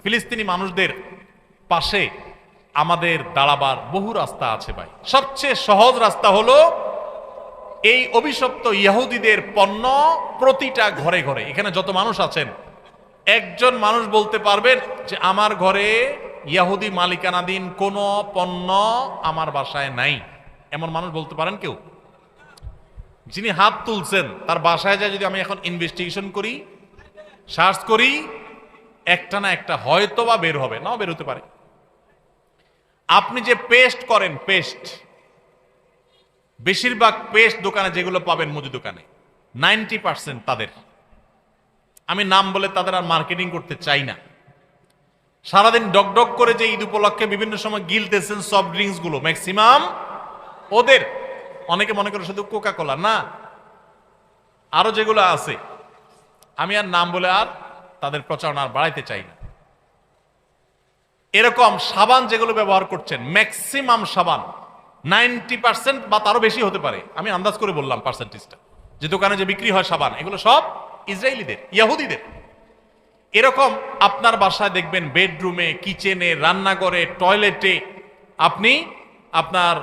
ফিলিস্তিনি মানুষদের পাশে আমাদের দাঁড়াবার বহু রাস্তা আছে ভাই। সবচেয়ে সহজ রাস্তা হলো এই অভিশপ্ত ইহুদিদের পণ্য প্রতিটা ঘরে ঘরে, এখানে যত মানুষ আছেন একজন মানুষ বলতে পারবেন যে আমার ঘরে ইহুদি মালিকানাধীন কোনো পণ্য আমার বাসায় নাই, এমন মানুষ বলতে পারেন কেউ? যিনি হাত তুলছেন তার বাসায় যায় যদি আমি এখন ইনভেস্টিগেশন করি, সার্চ করি, একটা না একটা হয়তো বা বের হবে, নাও বের হতে পারে। আপনি যে পেস্ট করেন, পেস্ট বেশিরভাগ পেস্ট দোকানে যেগুলো পাবেন, মুদি দোকানে 90% তাদের, আমি নাম বলে তাদের আর মার্কেটিং করতে চাই না, সারাদিন ডকডক করে যে ঈদ উপলক্ষে বিভিন্ন সময় গিলতেছেন সফট ড্রিঙ্কস গুলো, ম্যাক্সিমাম ওদের। অনেকে মনে করে শুধু কোকা কোলা না, আরো যেগুলো আছে আমি আর নাম বলে আর তাদের প্রচারণা আর বাড়াইতে চাই না। এরকম সাবান যেগুলো ব্যবহার করছেন, ম্যাক্সিমাম সাবান 90% বা তারও বেশি হতে পারে, আমি আন্দাজ করে বললাম পার্সেন্টেজটা, যে দোকানে যে বিক্রি হয় সাবান এগুলো সব ইসরায়েলিদের, ইহুদিদের। এরকম আপনার বাসায় দেখবেন বেডরুমে, কিচেনে, রান্নাঘরে, টয়লেটে আপনি আপনার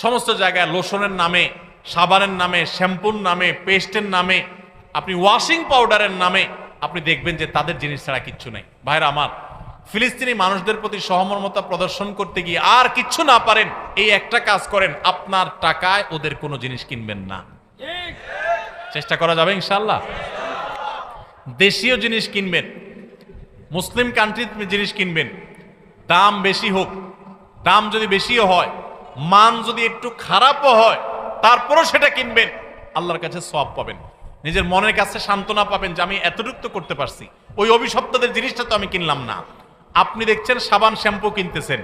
সমস্ত জায়গায় লোশনের নামে, সাবানের নামে, শ্যাম্পুর নামে, পেস্টের নামে, আপনি ওয়াশিং পাউডারের নামে আপনি দেখবেন যে তাদের জিনিস ছাড়া কিচ্ছু নেই। ভাইরা আমার, ফিলিস্তিনি মানুষদের প্রতি সহমর্মিতা প্রদর্শন করতে গিয়ে আর কিচ্ছু না পারেন, এই একটা কাজ করেন, আপনার টাকায় ওদের কোনো জিনিস কিনবেন না। চেষ্টা করা যাবে ইনশাআল্লাহ। দেশীয় জিনিস কিনবেন, মুসলিম কান্ট্রির জিনিস কিনবেন, দাম বেশি হোক, দাম যদি বেশিও হয়, মান যদি একটু খারাপও হয়, তারপরও সেটা কিনবেন, আল্লাহর কাছে সওয়াব পাবেন, নিজের মনের কাছে সান্ত্বনা পাবেন যে আমি এতটুকু তো করতে পারছি, ওই অভিশপ্তদের জিনিসটা তো আমি কিনলাম না। আপনি দেখছেন সাবান শ্যাম্পু কিনতেছেন,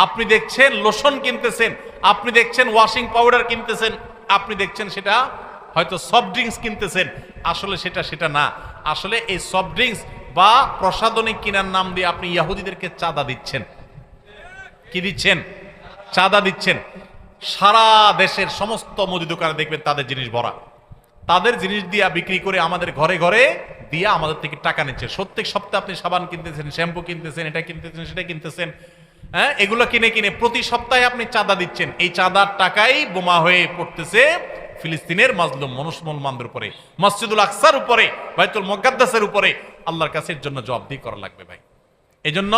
আপনি দেখছেন লোশন কিনতেছেন, আপনি দেখছেন ওয়াশিং পাউডার কিনতেছেন, আপনি দেখছেন সেটা হয়তো সফট ড্রিঙ্কস কিনতেছেন, আসলে সেটা না। আসলে এই সফট ড্রিঙ্কস বা প্রসাধনী কিনার নাম দিয়ে আপনি ইহুদিদেরকে চাঁদা দিচ্ছেন। কি দিচ্ছেন? চাঁদা দিচ্ছেন। সারা দেশের সমস্ত মুদি দোকানে দেখবেন তাদের জিনিস ভরা, তাদের জিনিস দিয়া বিক্রি করে আমাদের ঘরে ঘরে দিয়া আমাদের থেকে টাকা নিচ্ছে। প্রত্যেক সপ্তাহে আপনি সাবান কিনতেছেন, শ্যাম্পু কিনতেছেন, এটা কিনতেছেন, সেটা কিনতেছেন, হ্যাঁ, এগুলো কিনে কিনে প্রতি সপ্তাহে আপনি চাঁদা দিচ্ছেন। এই চাঁদার টাকাই বোমা হয়ে পড়তেছে ফিলিস্তিনের মাজলুম মুসলমানদের উপরে, মসজিদুল আকসার উপরে, বাইতুল মুকাদ্দাসের উপরে। আল্লাহর কাছে এর জন্য জবাবদিহি করা লাগবে ভাই। এজন্য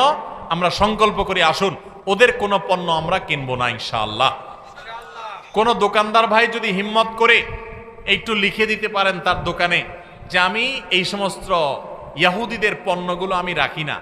আমরা সংকল্প করি, আসুন ওদের কোনো পণ্য আমরা কিনবো না ইনশাআল্লাহ। কোন দোকানদার ভাই যদি হিম্মত করে একটু লিখে দিতে পারেন তার দোকানে যে আমি এই সমস্ত ইহুদিদের পণ্যগুলো আমি রাখি না,